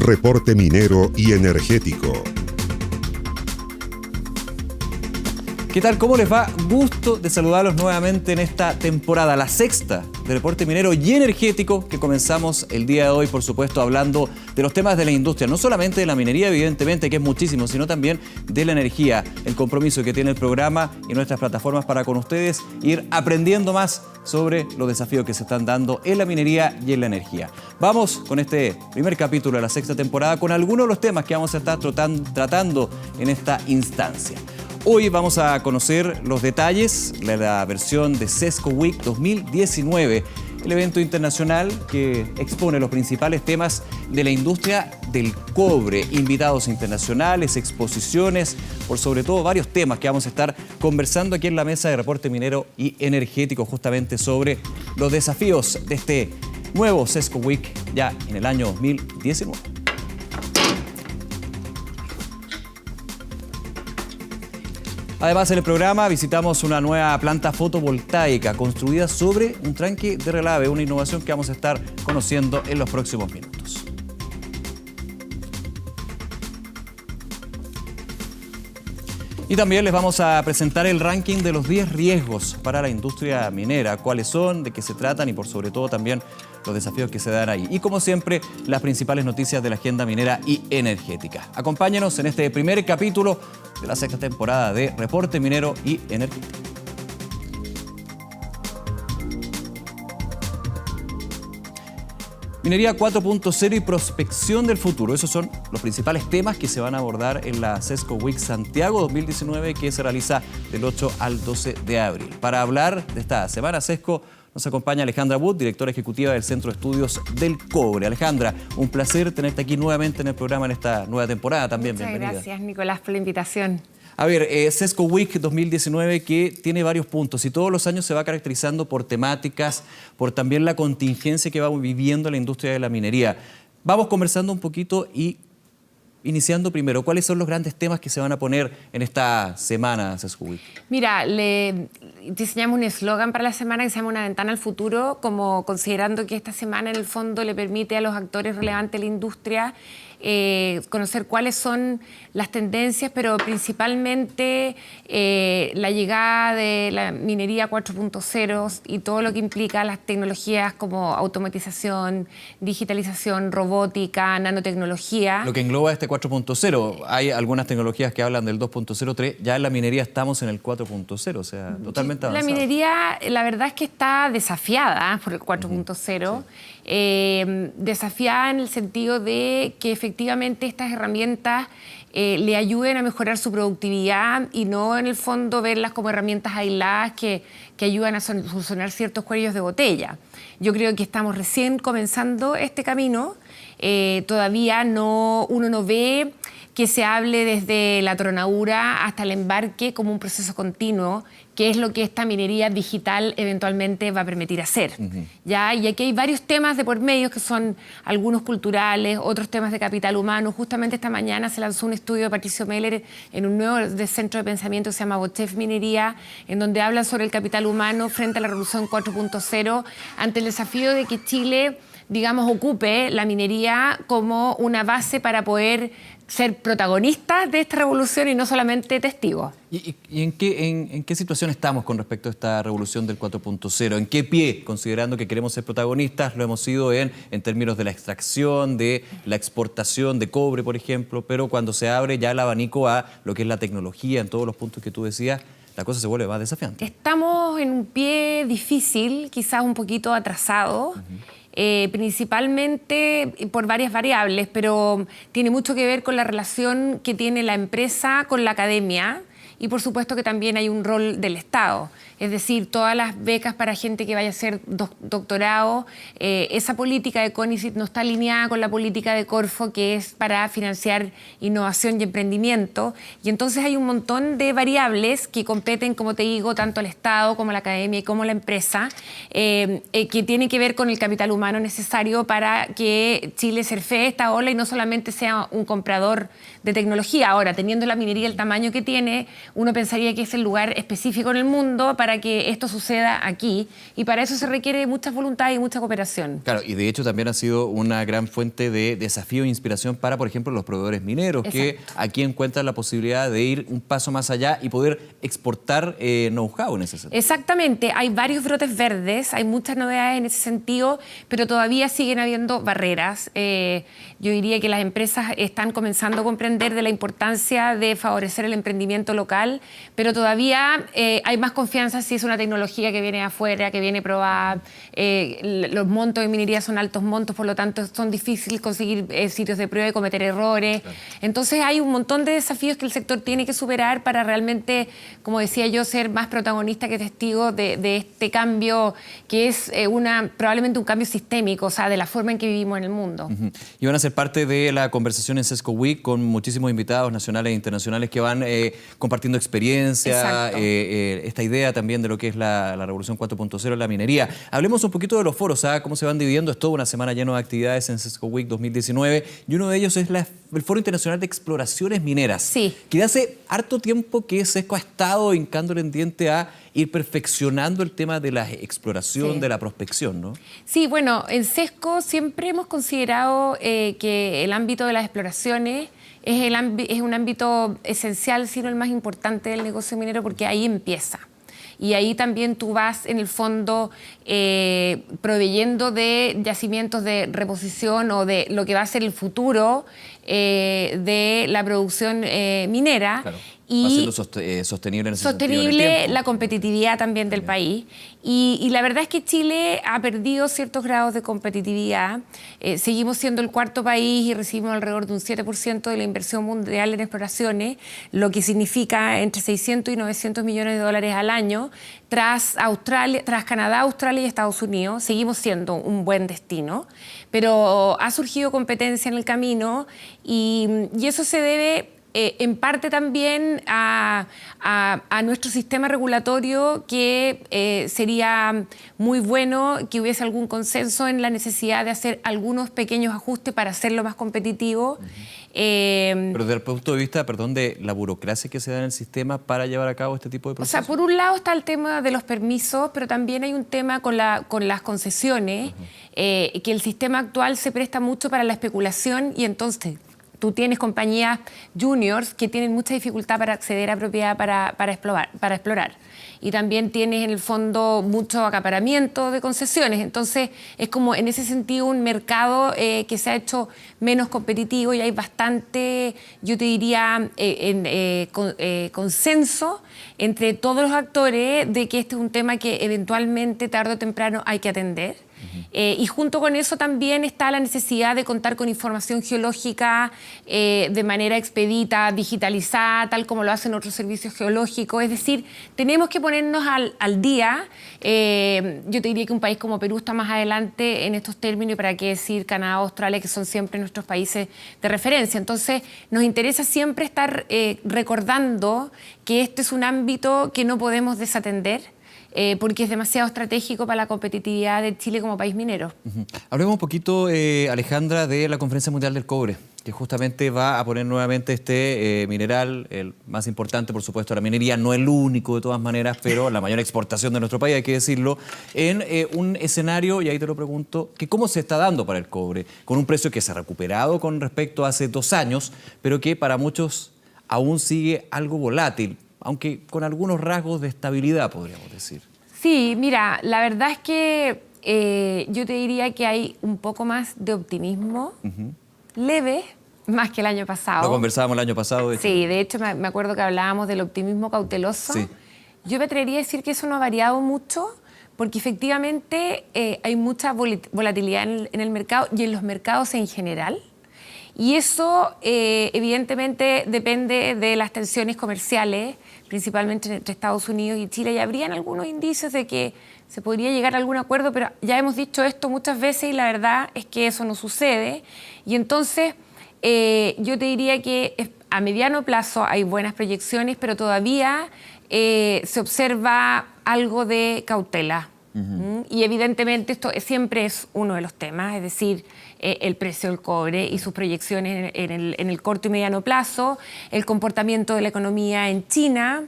Reporte minero y energético. ¿Qué tal? ¿Cómo les va? Gusto de saludarlos nuevamente en esta temporada, la sexta de Reporte Minero y Energético, que comenzamos el día de hoy, por supuesto, hablando de los temas de la industria, no solamente de la minería, evidentemente, que es muchísimo, sino también de la energía, el compromiso que tiene el programa y nuestras plataformas para con ustedes ir aprendiendo más sobre los desafíos que se están dando en la minería y en la energía. Vamos con este primer capítulo de la sexta temporada con algunos de los temas que vamos a estar tratando en esta instancia. Hoy vamos a conocer los detalles de la versión de CESCO Week 2019, el evento internacional que expone los principales temas de la industria del cobre, invitados internacionales, exposiciones, por sobre todo varios temas que vamos a estar conversando aquí en la mesa de Reporte Minero y Energético, justamente sobre los desafíos de este nuevo CESCO Week ya en el año 2019. Además, en el programa visitamos una nueva planta fotovoltaica construida sobre un tranque de relave, una innovación que vamos a estar conociendo en los próximos minutos. Y también les vamos a presentar el ranking de los 10 riesgos para la industria minera, cuáles son, de qué se tratan y por sobre todo también los desafíos que se dan ahí. Y como siempre, las principales noticias de la agenda minera y energética. Acompáñenos en este primer capítulo de la sexta temporada de Reporte Minero y Energético. Minería 4.0 y prospección del futuro. Esos son los principales temas que se van a abordar en la CESCO Week Santiago 2019 que se realiza del 8 al 12 de abril. Para hablar de esta semana CESCO nos acompaña Alejandra Wood, directora ejecutiva del Centro de Estudios del Cobre. Alejandra, un placer tenerte aquí nuevamente en el programa en esta nueva temporada también. Muchas bienvenida. Gracias, Nicolás, por la invitación. A ver, CESCO Week 2019 que tiene varios puntos y todos los años se va caracterizando por temáticas, por también la contingencia que va viviendo la industria de la minería. Vamos conversando un poquito y iniciando primero, ¿cuáles son los grandes temas que se van a poner en esta semana CESCO Week? Mira, le diseñamos un eslogan para la semana que se llama Una ventana al futuro, como considerando que esta semana en el fondo le permite a los actores relevantes de la industria conocer cuáles son las tendencias, pero principalmente la llegada de la minería 4.0 y todo lo que implica las tecnologías como automatización, digitalización, robótica, nanotecnología. Lo que engloba este 4.0, hay algunas tecnologías que hablan del 2.03, ya en la minería estamos en el 4.0, o sea, totalmente avanzado. La minería, la verdad es que está desafiada por el 4.0. Desafiada en el sentido de que efectivamente estas herramientas le ayuden a mejorar su productividad y no en el fondo verlas como herramientas aisladas que ayudan a solucionar ciertos cuellos de botella. Yo creo que estamos recién comenzando este camino. Todavía uno no ve que se hable desde la tronadura hasta el embarque como un proceso continuo, que es lo que esta minería digital eventualmente va a permitir hacer. ¿Ya? Y aquí hay varios temas de por medio que son algunos culturales, otros temas de capital humano. Justamente esta mañana se lanzó un estudio de Patricio Meller en un nuevo centro de pensamiento que se llama Bochef Minería, en donde hablan sobre el capital humano frente a la revolución 4.0 ante el desafío de que Chile, digamos, ocupe la minería como una base para poder ser protagonistas de esta revolución y no solamente testigos. ¿Y en qué situación estamos con respecto a esta revolución del 4.0? ¿En qué pie, considerando que queremos ser protagonistas, lo hemos sido en términos de la extracción, de la exportación de cobre, por ejemplo, pero cuando se abre ya el abanico a lo que es la tecnología, en todos los puntos que tú decías, la cosa se vuelve más desafiante? Estamos en un pie difícil, quizás un poquito atrasado. Principalmente por varias variables, pero tiene mucho que ver con la relación que tiene la empresa con la academia y por supuesto que también hay un rol del Estado. Es decir, todas las becas para gente que vaya a hacer doctorado, esa política de CONICYT no está alineada con la política de Corfo, que es para financiar innovación y emprendimiento. Y entonces hay un montón de variables que competen, como te digo, tanto el Estado como la academia y como la empresa, que tienen que ver con el capital humano necesario para que Chile surfee esta ola y no solamente sea un comprador de tecnología. Ahora, teniendo la minería el tamaño que tiene, uno pensaría que es el lugar específico en el mundo para que esto suceda aquí, y para eso se requiere mucha voluntad y mucha cooperación. Claro, y de hecho también ha sido una gran fuente de desafío e inspiración para, por ejemplo, los proveedores mineros, que aquí encuentran la posibilidad de ir un paso más allá y poder exportar know-how en ese sentido. Exactamente, hay varios brotes verdes, hay muchas novedades en ese sentido, pero todavía siguen habiendo barreras. Yo diría que las empresas están comenzando a comprender de la importancia de favorecer el emprendimiento local, pero todavía hay más confianza si es una tecnología que viene de afuera, que viene probada. Los montos de minería son altos montos, por lo tanto son difíciles conseguir sitios de prueba y cometer errores. Claro. Entonces hay un montón de desafíos que el sector tiene que superar para realmente, como decía yo, ser más protagonista que testigo de este cambio que es probablemente un cambio sistémico, o sea, de la forma en que vivimos en el mundo. Y van a ser parte de la conversación en Sesco Week con muchísimos invitados nacionales e internacionales que van compartiendo experiencia, esta idea también de lo que es la revolución 4.0 en la minería. Hablemos un poquito de los foros, cómo se van dividiendo. Es toda una semana llena de actividades en Sesco Week 2019 y uno de ellos es el Foro Internacional de Exploraciones Mineras. Sí. Que de hace harto tiempo que Sesco ha estado hincándole en diente a ir perfeccionando el tema de la exploración, de la prospección, ¿no? Sí, bueno, en Sesco siempre hemos considerado que el ámbito de las exploraciones es un ámbito esencial, sino el más importante del negocio minero, porque ahí empieza. Y ahí también tú vas, en el fondo, proveyendo de yacimientos de reposición o de lo que va a ser el futuro de la producción minera. Claro. Va siendo sostenible en ese sentido en el tiempo. La competitividad también del país. Y la verdad es que Chile ha perdido ciertos grados de competitividad. Seguimos siendo el cuarto país y recibimos alrededor de un 7% de la inversión mundial en exploraciones, lo que significa entre 600 y 900 millones de dólares al año. Tras Canadá, Australia y Estados Unidos, seguimos siendo un buen destino, pero ha surgido competencia en el camino y eso se debe en parte también a nuestro sistema regulatorio, que sería muy bueno que hubiese algún consenso en la necesidad de hacer algunos pequeños ajustes para hacerlo más competitivo. Pero desde el punto de vista, de la burocracia que se da en el sistema para llevar a cabo este tipo de procesos. O sea, por un lado está el tema de los permisos, pero también hay un tema con las concesiones, que el sistema actual se presta mucho para la especulación, y entonces tú tienes compañías juniors que tienen mucha dificultad para acceder a propiedad para explorar. Y también tienes en el fondo mucho acaparamiento de concesiones. Entonces es como en ese sentido un mercado que se ha hecho menos competitivo, y hay bastante, yo te diría, consenso entre todos los actores de que este es un tema que eventualmente, tarde o temprano, hay que atender. Y junto con eso también está la necesidad de contar con información geológica de manera expedita, digitalizada, tal como lo hacen otros servicios geológicos. Es decir, tenemos que ponernos al día. Yo te diría que un país como Perú está más adelante en estos términos, y para qué decir Canadá, Australia, que son siempre nuestros países de referencia. Entonces, nos interesa siempre estar recordando que este es un ámbito que no podemos desatender, porque es demasiado estratégico para la competitividad de Chile como país minero. Hablemos un poquito, Alejandra, de la Conferencia Mundial del Cobre, que justamente va a poner nuevamente este mineral, el más importante, por supuesto, la minería, no el único de todas maneras, pero la mayor exportación de nuestro país, hay que decirlo, en un escenario, y ahí te lo pregunto, que cómo se está dando para el cobre, con un precio que se ha recuperado con respecto a hace 2 años, pero que para muchos aún sigue algo volátil, aunque con algunos rasgos de estabilidad, podríamos decir. Sí, mira, la verdad es que yo te diría que hay un poco más de optimismo, leve, más que el año pasado. Lo conversábamos el año pasado, de hecho. Sí, de hecho me acuerdo que hablábamos del optimismo cauteloso. Sí. Yo me atrevería a decir que eso no ha variado mucho, porque efectivamente hay mucha volatilidad en el mercado y en los mercados en general. Y eso evidentemente depende de las tensiones comerciales, principalmente entre Estados Unidos y Chile, y habrían algunos indicios de que se podría llegar a algún acuerdo, pero ya hemos dicho esto muchas veces y la verdad es que eso no sucede. Y entonces yo te diría que a mediano plazo hay buenas proyecciones, pero todavía se observa algo de cautela. Y evidentemente esto siempre es uno de los temas, es decir, el precio del cobre y sus proyecciones en el corto y mediano plazo, el comportamiento de la economía en China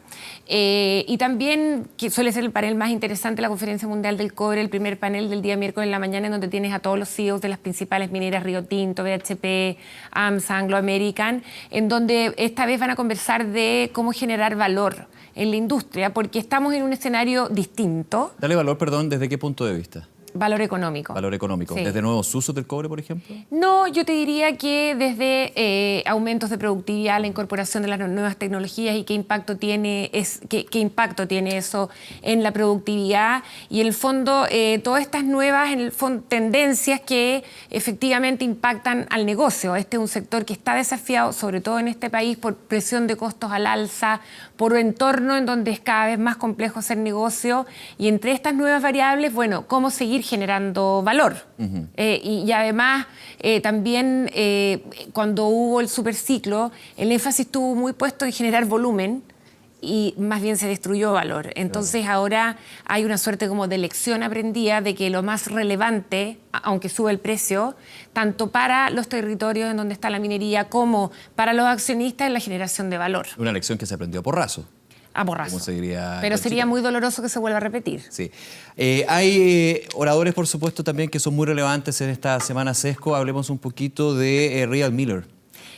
y también, que suele ser el panel más interesante, la Conferencia Mundial del Cobre, el primer panel del día miércoles en la mañana, en donde tienes a todos los CEOs de las principales mineras, Rio Tinto, BHP, AMSA, Anglo American, en donde esta vez van a conversar de cómo generar valor en la industria, porque estamos en un escenario distinto. Dale valor, perdón, ¿desde qué punto de vista? Valor económico. Valor económico. Sí. ¿Desde nuevos usos del cobre, por ejemplo? No, yo te diría que desde aumentos de productividad, la incorporación de las nuevas tecnologías y qué impacto tiene, qué impacto tiene eso en la productividad y en el fondo todas estas nuevas tendencias que efectivamente impactan al negocio. Este es un sector que está desafiado, sobre todo en este país, por presión de costos al alza, por un entorno en donde es cada vez más complejo hacer negocio y entre estas nuevas variables, bueno, cómo seguir generando valor. Y además, también cuando hubo el superciclo, el énfasis estuvo muy puesto en generar volumen y más bien se destruyó valor. Entonces ahora hay una suerte como de lección aprendida de que lo más relevante, aunque sube el precio, tanto para los territorios en donde está la minería como para los accionistas, es la generación de valor. Una lección que se aprendió a porrazo. A porrazo. Como se diría. Pero sería muy doloroso que se vuelva a repetir. Sí. Hay oradores, por supuesto, también que son muy relevantes en esta semana Sesco. Hablemos un poquito de Real Miller.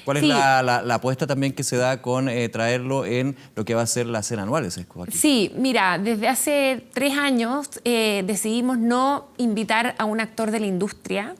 ¿Cuál es la apuesta también que se da con traerlo en lo que va a ser la cena anual de Sesco aquí? Sí, mira, desde hace 3 años decidimos no invitar a un actor de la industria,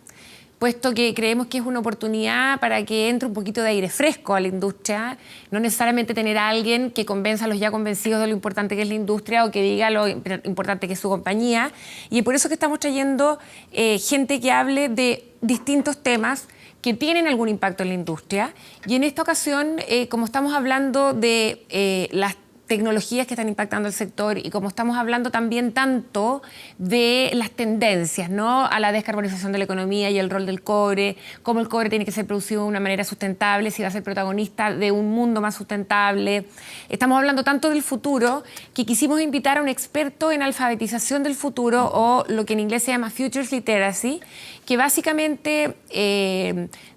puesto que creemos que es una oportunidad para que entre un poquito de aire fresco a la industria, no necesariamente tener a alguien que convenza a los ya convencidos de lo importante que es la industria o que diga lo importante que es su compañía. Y por eso que estamos trayendo gente que hable de distintos temas que tienen algún impacto en la industria. Y en esta ocasión, como estamos hablando de las tecnologías que están impactando el sector y como estamos hablando también tanto de las tendencias, ¿no?, a la descarbonización de la economía y el rol del cobre, cómo el cobre tiene que ser producido de una manera sustentable, si va a ser protagonista de un mundo más sustentable. Estamos hablando tanto del futuro que quisimos invitar a un experto en alfabetización del futuro o lo que en inglés se llama Futures Literacy, que básicamente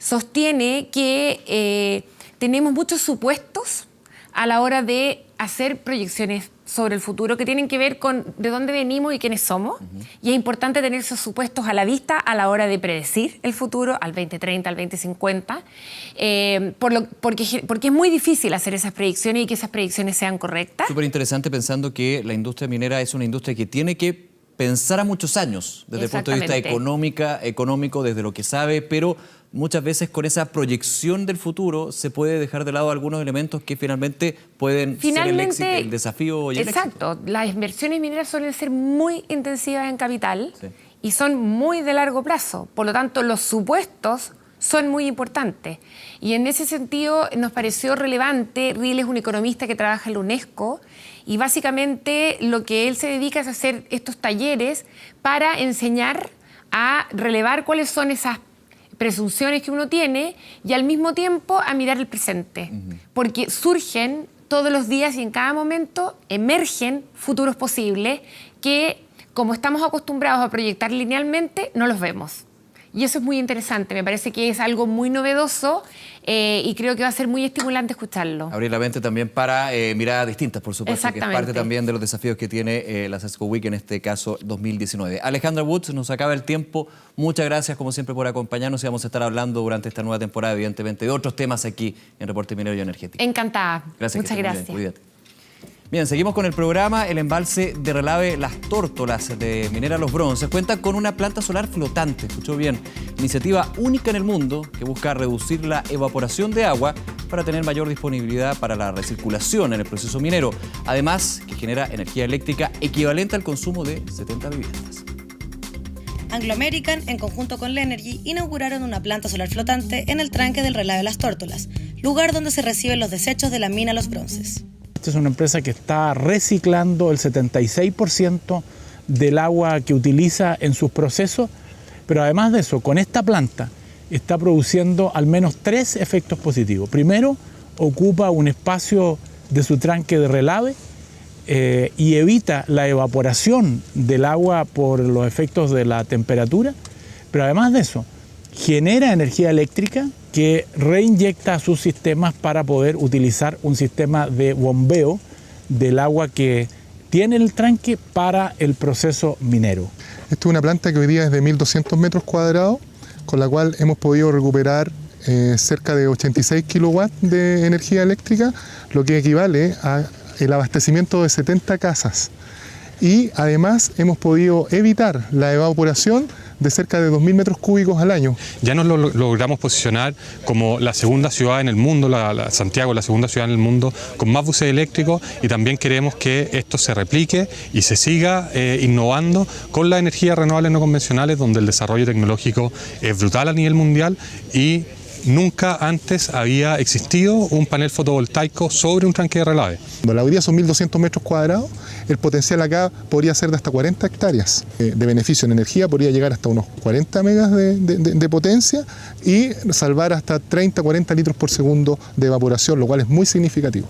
sostiene que tenemos muchos supuestos a la hora de hacer proyecciones sobre el futuro que tienen que ver con de dónde venimos y quiénes somos. Y es importante tener esos supuestos a la vista a la hora de predecir el futuro al 2030, al 2050, porque es muy difícil hacer esas predicciones y que esas predicciones sean correctas. Súper interesante pensando que la industria minera es una industria que tiene que pensar a muchos años desde el punto de vista económico, desde lo que sabe, pero muchas veces con esa proyección del futuro se puede dejar de lado algunos elementos que finalmente pueden ser el éxito, el desafío y el éxito. Exacto. Las inversiones mineras suelen ser muy intensivas en capital y son muy de largo plazo. Por lo tanto, los supuestos son muy importantes. Y en ese sentido nos pareció relevante. Riel es un economista que trabaja en la UNESCO y básicamente lo que él se dedica es a hacer estos talleres para enseñar a relevar cuáles son esas presunciones que uno tiene y al mismo tiempo a mirar el presente. Porque surgen todos los días y en cada momento emergen futuros posibles que, como estamos acostumbrados a proyectar linealmente, no los vemos. Y eso es muy interesante, me parece que es algo muy novedoso y creo que va a ser muy estimulante escucharlo. Abrir la mente también para miradas distintas, por supuesto, que es parte también de los desafíos que tiene la Sesco Week, en este caso 2019. Alejandra Woods, nos acaba el tiempo. Muchas gracias, como siempre, por acompañarnos y vamos a estar hablando durante esta nueva temporada, evidentemente, de otros temas aquí en Reporte Minero y Energético. Encantada. Gracias. Muchas gracias. Cuídate. Bien, seguimos con el programa. El embalse de Relave Las Tórtolas de Minera Los Bronces cuenta con una planta solar flotante, escuchó bien, iniciativa única en el mundo que busca reducir la evaporación de agua para tener mayor disponibilidad para la recirculación en el proceso minero, además que genera energía eléctrica equivalente al consumo de 70 viviendas. Anglo American, en conjunto con Lenergy, inauguraron una planta solar flotante en el tranque del Relave Las Tórtolas, lugar donde se reciben los desechos de la mina Los Bronces. Esta es una empresa que está reciclando el 76% del agua que utiliza en sus procesos, pero además de eso, con esta planta está produciendo al menos 3 efectos positivos. Primero, ocupa un espacio de su tranque de relave y evita la evaporación del agua por los efectos de la temperatura, pero además de eso, genera energía eléctrica que reinyecta a sus sistemas para poder utilizar un sistema de bombeo del agua que tiene el tranque para el proceso minero. Esta es una planta que hoy día es de 1.200 metros cuadrados, con la cual hemos podido recuperar cerca de 86 kilowatts de energía eléctrica, lo que equivale al abastecimiento de 70 casas. Y además hemos podido evitar la evaporación de cerca de 2.000 metros cúbicos al año. Ya nos logramos posicionar como la segunda ciudad en el mundo, Santiago, la segunda ciudad en el mundo con más buses eléctricos, y también queremos que esto se replique y se siga innovando con las energías renovables no convencionales, donde el desarrollo tecnológico es brutal a nivel mundial y nunca antes había existido un panel fotovoltaico sobre un tranque de relave. Hoy día son 1.200 metros cuadrados, el potencial acá podría ser de hasta 40 hectáreas de beneficio en energía, podría llegar hasta unos 40 megas de potencia y salvar hasta 30-40 litros por segundo de evaporación, lo cual es muy significativo.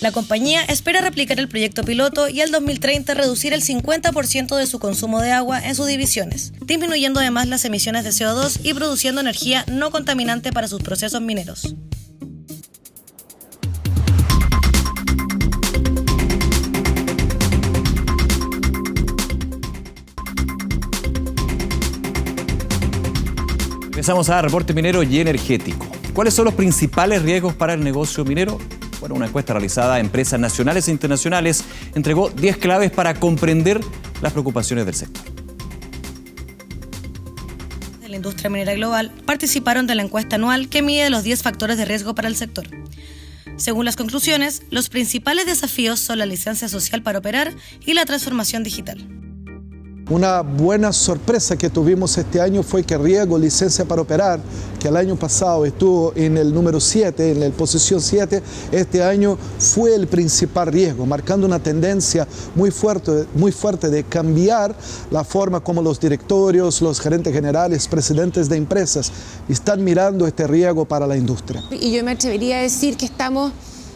La compañía espera replicar el proyecto piloto y al 2030 reducir el 50% de su consumo de agua en sus divisiones, disminuyendo además las emisiones de CO2 y produciendo energía no contaminante para sus procesos mineros. Empezamos a reporte minero y energético. ¿Cuáles son los principales riesgos para el negocio minero? Bueno, una encuesta realizada a empresas nacionales e internacionales entregó 10 claves para comprender las preocupaciones del sector. De la industria minera global participaron de la encuesta anual que mide los 10 factores de riesgo para el sector. Según las conclusiones, los principales desafíos son la licencia social para operar y la transformación digital. Una buena sorpresa que tuvimos este año fue que riesgo licencia para operar, que el año pasado estuvo en el número 7, en la posición 7, este año fue el principal riesgo, marcando una tendencia muy fuerte de cambiar la forma como los directorios, los gerentes generales, presidentes de empresas están mirando este riesgo para la industria. Y yo me atrevería a decir que estamos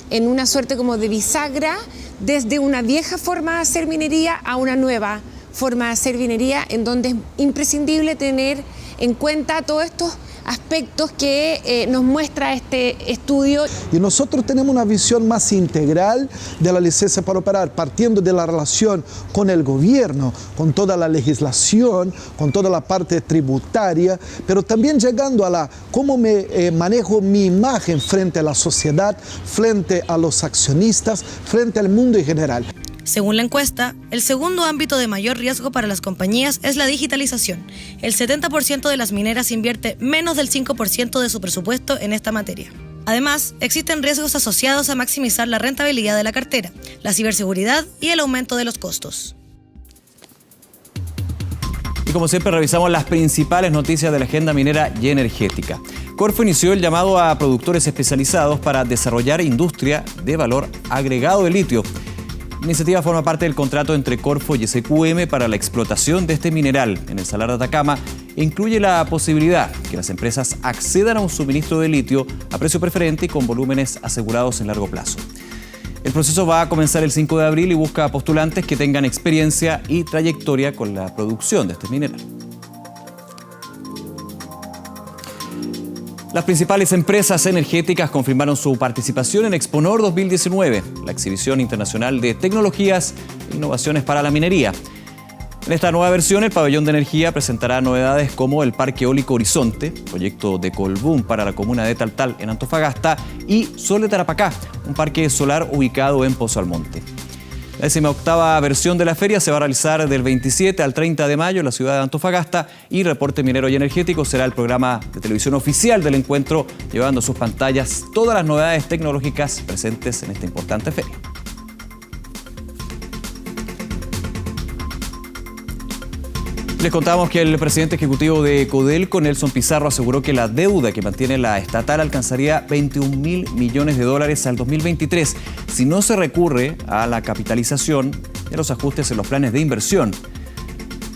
en una suerte como de bisagra desde una vieja forma de hacer minería a una nueva forma de hacer minería, en donde es imprescindible tener en cuenta todos estos aspectos que nos muestra este estudio. Y nosotros tenemos una visión más integral de la licencia para operar, partiendo de la relación con el gobierno, con toda la legislación, con toda la parte tributaria, pero también llegando a cómo me manejo mi imagen frente a la sociedad, frente a los accionistas, frente al mundo en general. Según la encuesta, el segundo ámbito de mayor riesgo para las compañías es la digitalización. El 70% de las mineras invierte menos del 5% de su presupuesto en esta materia. Además, existen riesgos asociados a maximizar la rentabilidad de la cartera, la ciberseguridad y el aumento de los costos. Y como siempre revisamos las principales noticias de la agenda minera y energética. Corfo inició el llamado a productores especializados para desarrollar industria de valor agregado de litio. La iniciativa forma parte del contrato entre Corfo y SQM para la explotación de este mineral en el Salar de Atacama e incluye la posibilidad que las empresas accedan a un suministro de litio a precio preferente y con volúmenes asegurados en largo plazo. El proceso va a comenzar el 5 de abril y busca postulantes que tengan experiencia y trayectoria con la producción de este mineral. Las principales empresas energéticas confirmaron su participación en Exponor 2019, la exhibición internacional de tecnologías e innovaciones para la minería. En esta nueva versión, el pabellón de energía presentará novedades como el Parque Eólico Horizonte, proyecto de Colbún para la comuna de Taltal en Antofagasta, y Sol de Tarapacá, un parque solar ubicado en Pozo Almonte. La 18ª versión de la feria se va a realizar del 27 al 30 de mayo en la ciudad de Antofagasta y Reporte Minero y Energético será el programa de televisión oficial del encuentro, llevando a sus pantallas todas las novedades tecnológicas presentes en esta importante feria. Les contábamos que el presidente ejecutivo de Codelco, Nelson Pizarro, aseguró que la deuda que mantiene la estatal alcanzaría 21.000 millones de dólares al 2023 si no se recurre a la capitalización y a los ajustes en los planes de inversión.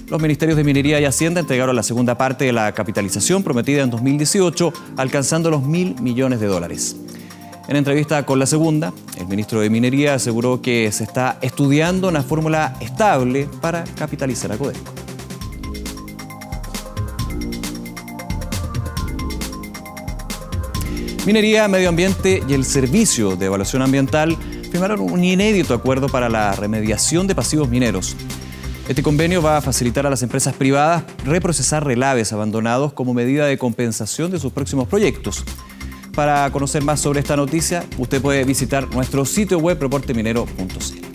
Los ministerios de Minería y Hacienda entregaron la segunda parte de la capitalización prometida en 2018, alcanzando los 1.000 millones de dólares. En entrevista con La Segunda, el ministro de Minería aseguró que se está estudiando una fórmula estable para capitalizar a Codelco. Minería, Medio Ambiente y el Servicio de Evaluación Ambiental firmaron un inédito acuerdo para la remediación de pasivos mineros. Este convenio va a facilitar a las empresas privadas reprocesar relaves abandonados como medida de compensación de sus próximos proyectos. Para conocer más sobre esta noticia, usted puede visitar nuestro sitio web reporteminero.cl.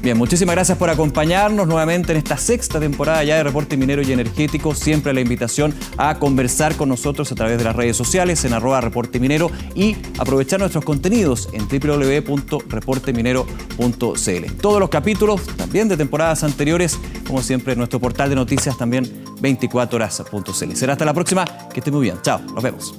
Bien, muchísimas gracias por acompañarnos nuevamente en esta sexta temporada ya de Reporte Minero y Energético. Siempre la invitación a conversar con nosotros a través de las redes sociales en @reporteminero y aprovechar nuestros contenidos en www.reporteminero.cl. Todos los capítulos, también de temporadas anteriores, como siempre en nuestro portal de noticias también 24horas.cl. Será hasta la próxima, que esté muy bien. Chao, nos vemos.